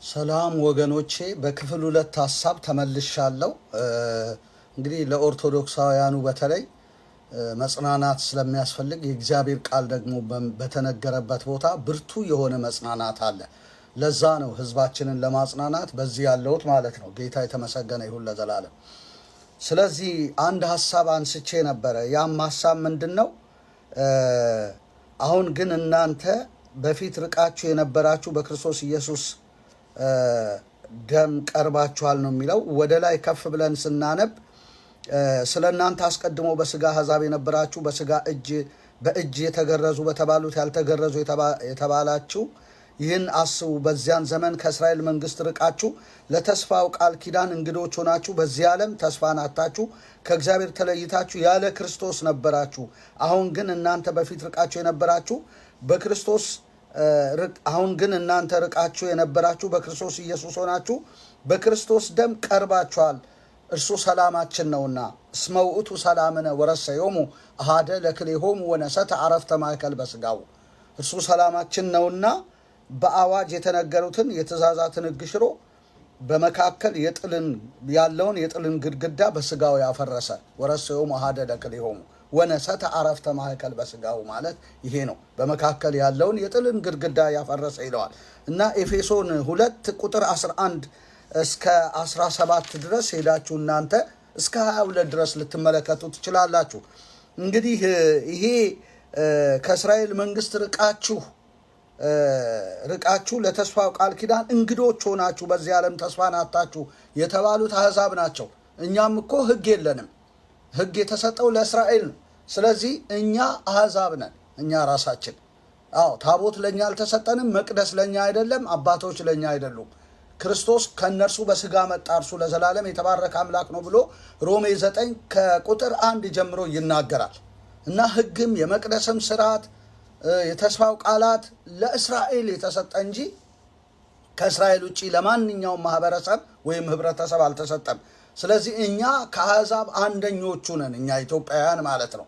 ሰላም ወገኖቼ በክፍል ሁለት ሐሳብ ተመልሻለሁ። እንግዲህ ለኦርቶዶክሳውያኑ በተለይ መጽናናት ስለሚያስፈልግ የእግዚአብሔር ቃል ደግሞ በተነገረበት ቦታ ብርቱ የሆነ መጽናናት አለ። ለዛ ነው ህዝባችንን ለማጽናናት በዚህ ያለውት ማለት ነው። ጌታ የተመሰገነ ይሁን ለዘላለም። ስለዚህ አንድ ሐሳብ አንስቼ ነበረ። ያም ሐሳብ ምንድነው? አሁን ግን እናንተ በፊት ርቃችሁ የነበራችሁ በክርስቶስ ኢየሱስ ደም ቀርባችኋል ነው የሚለው። ወደ ላይ ከፍ ብለን ስናነብ ስለ እናንተ አስቀድሞ በስጋ አሕዛብ የነበራችሁ በስጋ በእጅ የተገረዙ በተባሉት ያልተገረዙ የተባላችሁ ይህን አስቡ። በዚያን ዘመን ከእስራኤል መንግስት ርቃችሁ ለተስፋው ቃል ኪዳን እንግዶች ሆናችሁ በዚህ ዓለም ተስፋን አጥታችሁ ከእግዚአብሔር ተለይታችሁ ያለ ክርስቶስ ነበራችሁ። አሁን ግን እናንተ በፊት ርቃችሁ የነበራችሁ በክርስቶስ አሁን ግን እናንተ ርቃችሁ የነበራችሁ በክርስቶስ ኢየሱስ ሆናችሁ በክርስቶስ ደም ቀርባችኋል። እርሱ ሰላማችን ነውና እስመ ውእቱ ሰላምነ ወረሰዮሙ አሐደ ለክልኤሆሙ ወነሰተ አረፍተ ማእከል በሥጋው። እርሱ ሰላማችን ነውና በአዋጅ የተነገሩትን የትእዛዛትን ሕግ ሽሮ በመካከል ያለውን የጥልን ግድግዳ በሥጋው ያፈረሰ። ወረሰዮሙ አሐደ ለክልኤሆሙ ወነሰተ አረፍተ ማእከል በሥጋው ማለት ይሄ ነው። በመካከል ያለውን የጥልን ግድግዳ ያፈረሰ ይለዋል እና ኤፌሶን 2 ቁጥር 11 እስከ 17 ድረስ ሄዳችሁ እናንተ እስከ 22 ድረስ ልትመለከቱ ትችላላችሁ። እንግዲህ ይሄ ከእስራኤል መንግስት ርቃችሁ ለተስፋው ቃል ኪዳን እንግዶች ሆናችሁ በዚህ ዓለም ተስፋን አጥታችሁ የተባሉት አሕዛብ ናቸው። እኛም እኮ ሕግ የለንም። ሕግ የተሰጠው ለእስራኤል ነው። ስለዚህ እኛ አሕዛብ ነን። እኛ ራሳችን ታቦት ለእኛ አልተሰጠንም። መቅደስ ለእኛ አይደለም። አባቶች ለእኛ አይደሉም። ክርስቶስ ከእነርሱ በሥጋ መጣ፣ እርሱ ለዘላለም የተባረከ አምላክ ነው ብሎ ሮሜ 9 ከቁጥር 1 ጀምሮ ይናገራል። እና ሕግም የመቅደስም ስርዓት የተስፋው ቃላት ለእስራኤል የተሰጠ እንጂ ከእስራኤል ውጭ ለማንኛውም ማህበረሰብ ወይም ህብረተሰብ አልተሰጠም። ስለዚህ እኛ ከአሕዛብ አንደኞቹ ነን፣ እኛ ኢትዮጵያውያን ማለት ነው።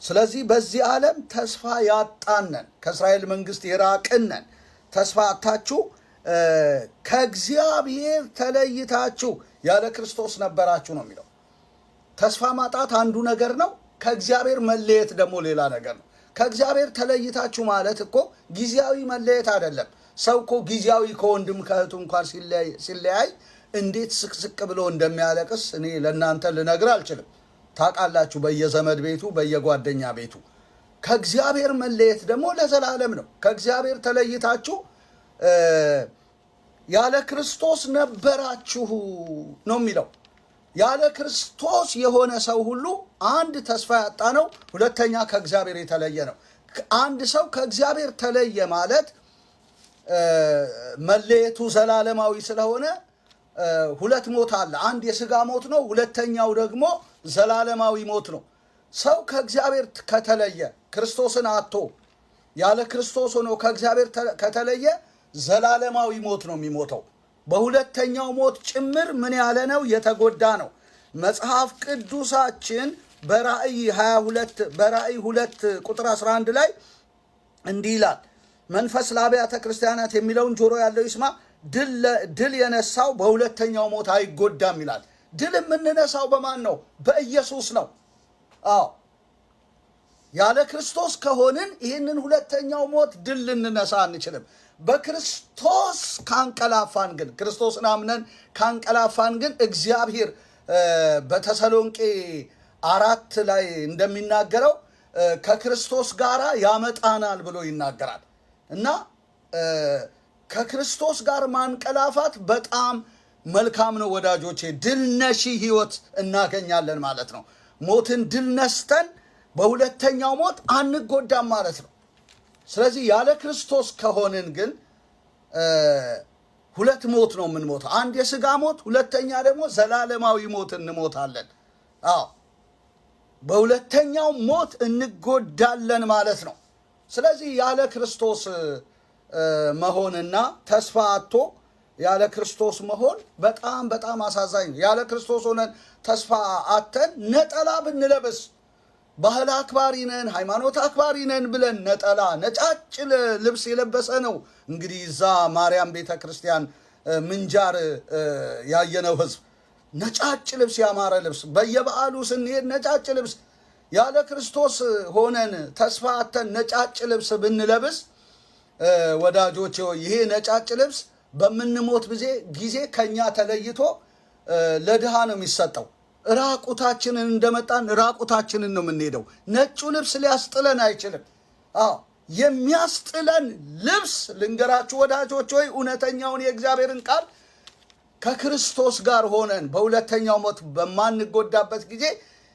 ስለዚህ በዚህ ዓለም ተስፋ ያጣነን፣ ከእስራኤል መንግስት የራቅነን፣ ተስፋ አጥታችሁ ከእግዚአብሔር ተለይታችሁ ያለ ክርስቶስ ነበራችሁ ነው የሚለው። ተስፋ ማጣት አንዱ ነገር ነው። ከእግዚአብሔር መለየት ደግሞ ሌላ ነገር ነው። ከእግዚአብሔር ተለይታችሁ ማለት እኮ ጊዜያዊ መለየት አይደለም። ሰው እኮ ጊዜያዊ ከወንድም ከእህቱ እንኳን ሲለያይ እንዴት ስቅስቅ ብሎ እንደሚያለቅስ እኔ ለእናንተ ልነግር አልችልም። ታውቃላችሁ፣ በየዘመድ ቤቱ በየጓደኛ ቤቱ። ከእግዚአብሔር መለየት ደግሞ ለዘላለም ነው። ከእግዚአብሔር ተለይታችሁ ያለ ክርስቶስ ነበራችሁ ነው የሚለው። ያለ ክርስቶስ የሆነ ሰው ሁሉ አንድ ተስፋ ያጣ ነው፣ ሁለተኛ ከእግዚአብሔር የተለየ ነው። አንድ ሰው ከእግዚአብሔር ተለየ ማለት መለየቱ ዘላለማዊ ስለሆነ ሁለት ሞት አለ። አንድ የሥጋ ሞት ነው፣ ሁለተኛው ደግሞ ዘላለማዊ ሞት ነው። ሰው ከእግዚአብሔር ከተለየ ክርስቶስን አጥቶ ያለ ክርስቶስ ሆኖ ከእግዚአብሔር ከተለየ ዘላለማዊ ሞት ነው የሚሞተው። በሁለተኛው ሞት ጭምር ምን ያለ ነው? የተጎዳ ነው። መጽሐፍ ቅዱሳችን በራእይ 2 ቁጥር 11 ላይ እንዲህ ይላል፣ መንፈስ ለአብያተ ክርስቲያናት የሚለውን ጆሮ ያለው ይስማ፣ ድል የነሳው በሁለተኛው ሞት አይጎዳም ይላል። ድል የምንነሳው በማን ነው? በኢየሱስ ነው። ያለ ክርስቶስ ከሆንን ይህንን ሁለተኛው ሞት ድል ልንነሳ አንችልም። በክርስቶስ ካንቀላፋን ግን፣ ክርስቶስን አምነን ካንቀላፋን ግን እግዚአብሔር በተሰሎንቄ 4 ላይ እንደሚናገረው ከክርስቶስ ጋር ያመጣናል ብሎ ይናገራል። እና ከክርስቶስ ጋር ማንቀላፋት በጣም መልካም ነው ወዳጆቼ። ድል ነሺ ህይወት እናገኛለን ማለት ነው። ሞትን ድል ነስተን በሁለተኛው ሞት አንጎዳም ማለት ነው። ስለዚህ ያለ ክርስቶስ ከሆንን ግን ሁለት ሞት ነው የምንሞተው። አንድ የሥጋ ሞት፣ ሁለተኛ ደግሞ ዘላለማዊ ሞት እንሞታለን። በሁለተኛው ሞት እንጎዳለን ማለት ነው። ስለዚህ ያለ ክርስቶስ መሆንና ተስፋ አጥቶ ያለ ክርስቶስ መሆን በጣም በጣም አሳዛኝ ነው። ያለ ክርስቶስ ሆነን ተስፋ አጥተን ነጠላ ብንለብስ ባህል አክባሪ ነን፣ ሃይማኖት አክባሪ ነን ብለን ነጠላ ነጫጭ ልብስ የለበሰ ነው እንግዲህ እዛ ማርያም ቤተ ክርስቲያን ምንጃር ያየነው ህዝብ ነጫጭ ልብስ ያማረ ልብስ በየበዓሉ ስንሄድ ነጫጭ ልብስ ያለ ክርስቶስ ሆነን ተስፋ አተን ነጫጭ ልብስ ብንለብስ ወዳጆች ይሄ ነጫጭ ልብስ በምንሞት ጊዜ ከኛ ተለይቶ ለድሃ ነው የሚሰጠው። ራቁታችንን እንደመጣን ራቁታችንን ነው የምንሄደው። ነጩ ልብስ ሊያስጥለን አይችልም። የሚያስጥለን ልብስ ልንገራችሁ ወዳጆች ሆይ እውነተኛውን የእግዚአብሔርን ቃል ከክርስቶስ ጋር ሆነን በሁለተኛው ሞት በማንጎዳበት ጊዜ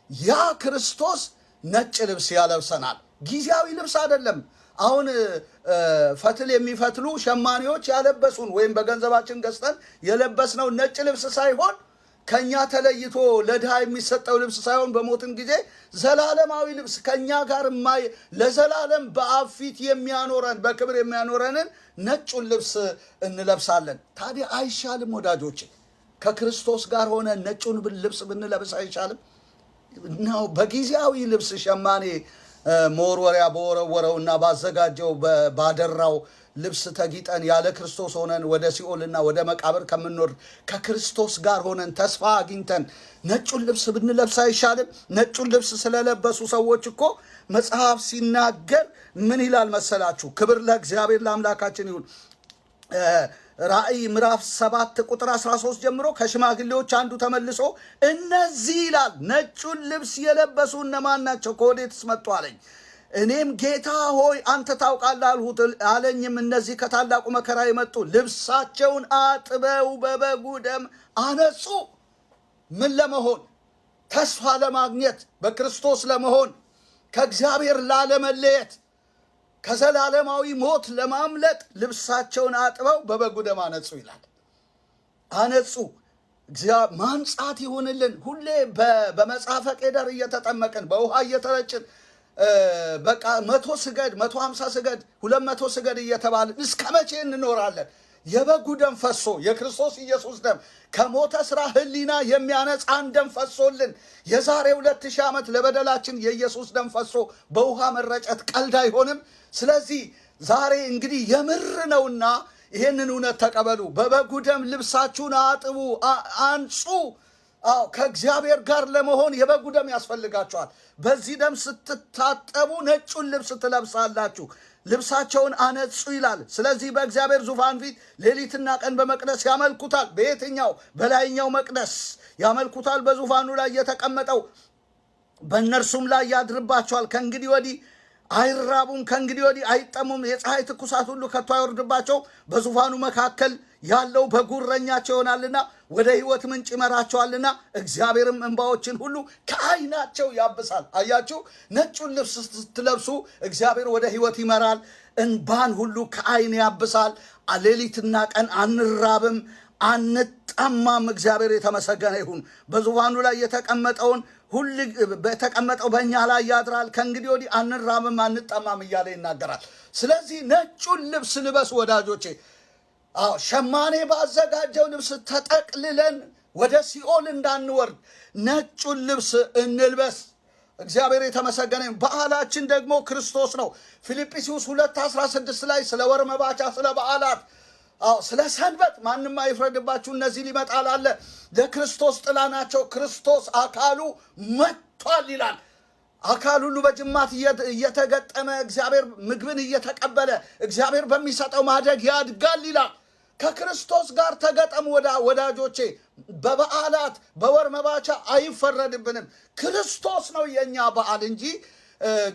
ያ ክርስቶስ ነጭ ልብስ ያለብሰናል። ጊዜያዊ ልብስ አይደለም። አሁን ፈትል የሚፈትሉ ሸማኔዎች ያለበሱን ወይም በገንዘባችን ገዝተን የለበስነው ነጭ ልብስ ሳይሆን ከኛ ተለይቶ ለድሃ የሚሰጠው ልብስ ሳይሆን በሞትን ጊዜ ዘላለማዊ ልብስ ከኛ ጋር ለዘላለም በአብ ፊት የሚያኖረን በክብር የሚያኖረንን ነጩን ልብስ እንለብሳለን። ታዲያ አይሻልም ወዳጆቼ? ከክርስቶስ ጋር ሆነ ነጩን ልብስ ብንለብስ አይሻልም ነው? በጊዜያዊ ልብስ ሸማኔ መወርወሪያ በወረወረውና ባዘጋጀው ባደራው ልብስ ተጊጠን ያለ ክርስቶስ ሆነን ወደ ሲኦልና ወደ መቃብር ከምንወርድ ከክርስቶስ ጋር ሆነን ተስፋ አግኝተን ነጩን ልብስ ብንለብስ አይሻልም? ነጩን ልብስ ስለለበሱ ሰዎች እኮ መጽሐፍ ሲናገር ምን ይላል መሰላችሁ? ክብር ለእግዚአብሔር ለአምላካችን ይሁን። ራእይ ምዕራፍ 7 ቁጥር 13 ጀምሮ ከሽማግሌዎች አንዱ ተመልሶ እነዚህ ይላል ነጩን ልብስ የለበሱ እነማን ናቸው? ከወዴትስ መጡ አለኝ። እኔም ጌታ ሆይ አንተ ታውቃለህ አልሁት። አለኝም እነዚህ ከታላቁ መከራ የመጡ ልብሳቸውን አጥበው በበጉ ደም አነጹ። ምን ለመሆን? ተስፋ ለማግኘት፣ በክርስቶስ ለመሆን፣ ከእግዚአብሔር ላለመለየት፣ ከዘላለማዊ ሞት ለማምለጥ ልብሳቸውን አጥበው በበጉ ደም አነጹ ይላል። አነጹ። ማንጻት ይሁንልን። ሁሌ በመጽሐፈ ቄደር እየተጠመቅን በውሃ እየተረጭን በቃ 100 ስገድ 150 ስገድ 200 ስገድ እየተባልን እስከ መቼ እንኖራለን? የበጉ ደም ፈሶ የክርስቶስ ኢየሱስ ደም ከሞተ ስራ ህሊና የሚያነጻን ደም ፈሶልን የዛሬ 2000 ዓመት ለበደላችን የኢየሱስ ደም ፈሶ በውሃ መረጨት ቀልድ አይሆንም። ስለዚህ ዛሬ እንግዲህ የምር ነውና ይሄንን እውነት ተቀበሉ። በበጉ ደም ልብሳችሁን አጥቡ፣ አንጹ። ከእግዚአብሔር ጋር ለመሆን የበጉ ደም ያስፈልጋችኋል። በዚህ ደም ስትታጠቡ ነጩን ልብስ ትለብሳላችሁ። ልብሳቸውን አነጹ ይላል። ስለዚህ በእግዚአብሔር ዙፋን ፊት ሌሊትና ቀን በመቅደስ ያመልኩታል። በየትኛው? በላይኛው መቅደስ ያመልኩታል። በዙፋኑ ላይ የተቀመጠው በእነርሱም ላይ ያድርባቸዋል። ከእንግዲህ ወዲህ አይራቡም፣ ከእንግዲህ ወዲህ አይጠሙም። የፀሐይ ትኩሳት ሁሉ ከቶ አይወርድባቸው። በዙፋኑ መካከል ያለው በጉ እረኛቸው ይሆናልና ወደ ሕይወት ምንጭ ይመራቸዋልና እግዚአብሔርም እንባዎችን ሁሉ ከዓይናቸው ያብሳል። አያችሁ፣ ነጩን ልብስ ስትለብሱ እግዚአብሔር ወደ ሕይወት ይመራል። እንባን ሁሉ ከዓይን ያብሳል። ሌሊትና ቀን አንራብም፣ አንጠማም። እግዚአብሔር የተመሰገነ ይሁን። በዙፋኑ ላይ የተቀመጠው በእኛ ላይ ያድራል። ከእንግዲህ ወዲህ አንራብም፣ አንጠማም እያለ ይናገራል። ስለዚህ ነጩን ልብስ ልበሱ ወዳጆቼ። ሸማኔ ባዘጋጀው ልብስ ተጠቅልለን ወደ ሲኦል እንዳንወርድ ነጩን ልብስ እንልበስ። እግዚአብሔር የተመሰገነ። በዓላችን ደግሞ ክርስቶስ ነው። ፊልጵስዩስ 2:16 ላይ ስለ ወር መባቻ፣ ስለ በዓላት፣ ስለ ሰንበት ማንም አይፍረድባችሁ፣ እነዚህ ሊመጣ ላለ ለክርስቶስ ጥላ ናቸው። ክርስቶስ አካሉ መጥቷል ይላል። አካል ሁሉ በጅማት እየተገጠመ እግዚአብሔር ምግብን እየተቀበለ እግዚአብሔር በሚሰጠው ማደግ ያድጋል ይላል። ከክርስቶስ ጋር ተገጠሙ ወዳጆቼ። በበዓላት በወር መባቻ አይፈረድብንም። ክርስቶስ ነው የኛ በዓል እንጂ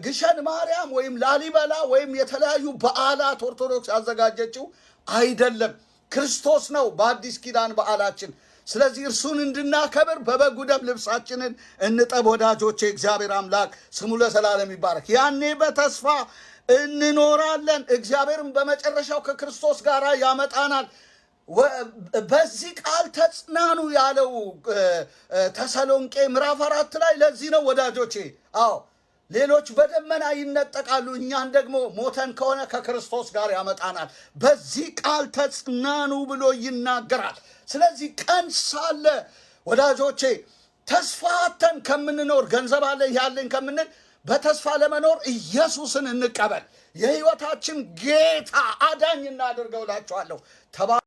ግሸን ማርያም ወይም ላሊበላ ወይም የተለያዩ በዓላት ኦርቶዶክስ ያዘጋጀችው አይደለም። ክርስቶስ ነው በአዲስ ኪዳን በዓላችን። ስለዚህ እርሱን እንድናከብር በበጉ ደም ልብሳችንን እንጠብ ወዳጆቼ። እግዚአብሔር አምላክ ስሙ ለዘላለም ይባረክ። ያኔ በተስፋ እንኖራለን። እግዚአብሔርም በመጨረሻው ከክርስቶስ ጋር ያመጣናል። በዚህ ቃል ተጽናኑ ያለው ተሰሎንቄ ምዕራፍ 4 ላይ ለዚህ ነው ወዳጆቼ። ሌሎች በደመና ይነጠቃሉ፣ እኛን ደግሞ ሞተን ከሆነ ከክርስቶስ ጋር ያመጣናል። በዚህ ቃል ተጽናኑ ብሎ ይናገራል። ስለዚህ ቀን ሳለ ወዳጆቼ ተስፋ አተን ከምንኖር ገንዘብ አለ ያለን ከምንል በተስፋ ለመኖር ኢየሱስን እንቀበል። የሕይወታችን ጌታ አዳኝ እናድርገው እላችኋለሁ።